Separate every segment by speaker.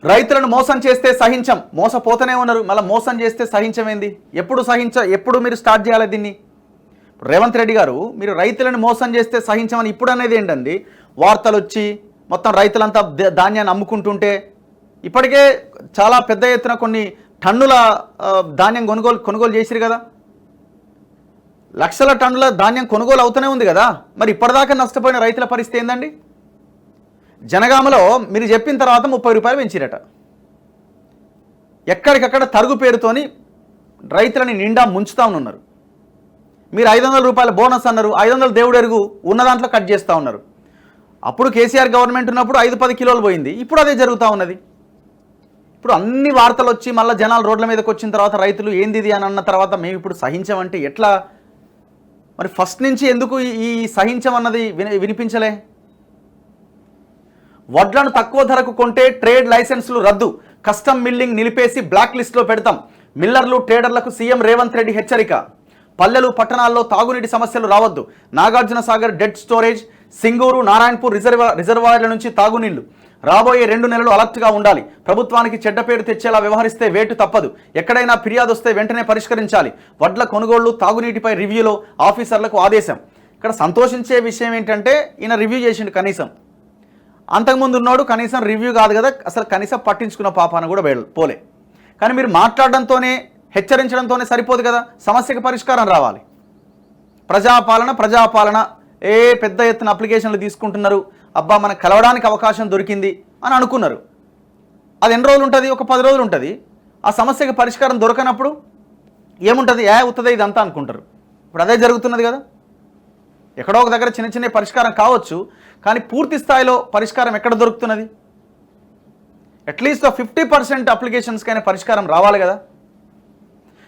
Speaker 1: రైతులను మోసం చేస్తే సహించం, మోసపోతూనే ఉన్నారు, మళ్ళీ మోసం చేస్తే సహించమేంది? ఎప్పుడు మీరు స్టార్ట్ చేయాలి దీన్ని? రేవంత్ రెడ్డి గారు మీరు రైతులను మోసం చేస్తే సహించమని ఇప్పుడు అనేది ఏంటండి? వార్తలు వచ్చి మొత్తం రైతులంతా ధాన్యాన్ని అమ్ముకుంటుంటే ఇప్పటికే చాలా పెద్ద ఎత్తున కొన్ని టన్నుల ధాన్యం కొనుగోలు చేసిరు కదా, లక్షల టన్నుల ధాన్యం కొనుగోలు అవుతూనే ఉంది కదా, మరి ఇప్పటిదాకా నష్టపోయిన రైతుల పరిస్థితి ఏందండి? జనగామలో మీరు చెప్పిన తర్వాత 30 రూపాయలు పెంచిరట. ఎక్కడికక్కడ తరుగు పేరుతోని రైతులని నిండా ముంచుతా ఉన్నారు. మీరు 500 రూపాయల బోనస్ అన్నారు, 500 దేవుడు ఎరుగు ఉన్న దాంట్లో కట్ చేస్తూ ఉన్నారు. అప్పుడు కేసీఆర్ గవర్నమెంట్ ఉన్నప్పుడు 5-10 కిలోలు పోయింది, ఇప్పుడు అదే జరుగుతూ ఉన్నది. ఇప్పుడు అన్ని వార్తలు వచ్చి మళ్ళీ జనాలు రోడ్ల మీదకి వచ్చిన తర్వాత రైతులు ఏంది ఇది అని అన్న తర్వాత మేము ఇప్పుడు సహించమంటే ఎట్లా? మరి ఫస్ట్ నుంచి ఎందుకు ఈ సహించమన్నది వినిపించలే? వడ్లను తక్కువ ధరకు కొంటే ట్రేడ్ లైసెన్సులు రద్దు, కస్టమ్ మిల్లింగ్ నిలిపేసి బ్లాక్ లిస్టులో పెడతాం, మిల్లర్లు ట్రేడర్లకు సీఎం రేవంత్ రెడ్డి హెచ్చరిక. పల్లెలు పట్టణాల్లో తాగునీటి సమస్యలు రావద్దు, నాగార్జున సాగర్ డెడ్ స్టోరేజ్, సింగూరు నారాయణపూర్ రిజర్వాయర్ల నుంచి తాగునీళ్లు. రాబోయే 2 నెలలు అలర్ట్గా ఉండాలి, ప్రభుత్వానికి చెడ్డ పేరు తెచ్చేలా వ్యవహరిస్తే వేటు తప్పదు, ఎక్కడైనా ఫిర్యాదు వస్తే వెంటనే పరిష్కరించాలి. వడ్ల కొనుగోళ్లు తాగునీటిపై రివ్యూలో ఆఫీసర్లకు ఆదేశం. ఇక్కడ సంతోషించే విషయం ఏంటంటే ఈయన రివ్యూ చేసిండు, కనీసం అంతకుముందు ఉన్నాడు కనీసం రివ్యూ కాదు కదా, అసలు కనీసం పట్టించుకున్న పాపాన కూడా పోలే. కానీ మీరు మాట్లాడడంతోనే హెచ్చరించడంతోనే సరిపోదు కదా, సమస్యకు పరిష్కారం రావాలి. ప్రజాపాలన పెద్ద ఎత్తున అప్లికేషన్లు తీసుకుంటున్నారు, అబ్బా మనకు కలవడానికి అవకాశం దొరికింది అని అనుకున్నారు. అది ఎన్ని రోజులు ఉంటుంది? ఒక 10 రోజులు ఉంటుంది. ఆ సమస్యకు పరిష్కారం దొరకనప్పుడు ఏముంటుంది? ఉత్తదే ఇదంతా అనుకుంటారు. ఇప్పుడు అదే జరుగుతున్నది కదా. ఎక్కడో ఒక దగ్గర చిన్న చిన్న పరిష్కారం కావచ్చు, కానీ పూర్తి స్థాయిలో పరిష్కారం ఎక్కడ దొరుకుతున్నది? అట్లీస్ట్ 50% అప్లికేషన్స్కైనా పరిష్కారం రావాలి కదా.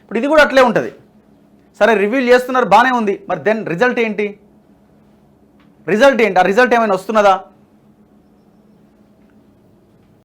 Speaker 1: ఇప్పుడు ఇది కూడా అట్లే ఉంటుంది. సరే రివ్యూ చేస్తున్నారు, బాగానే ఉంది, మరి దెన్ రిజల్ట్ ఏంటి? ఆ రిజల్ట్ ఏమైనా వస్తున్నదా?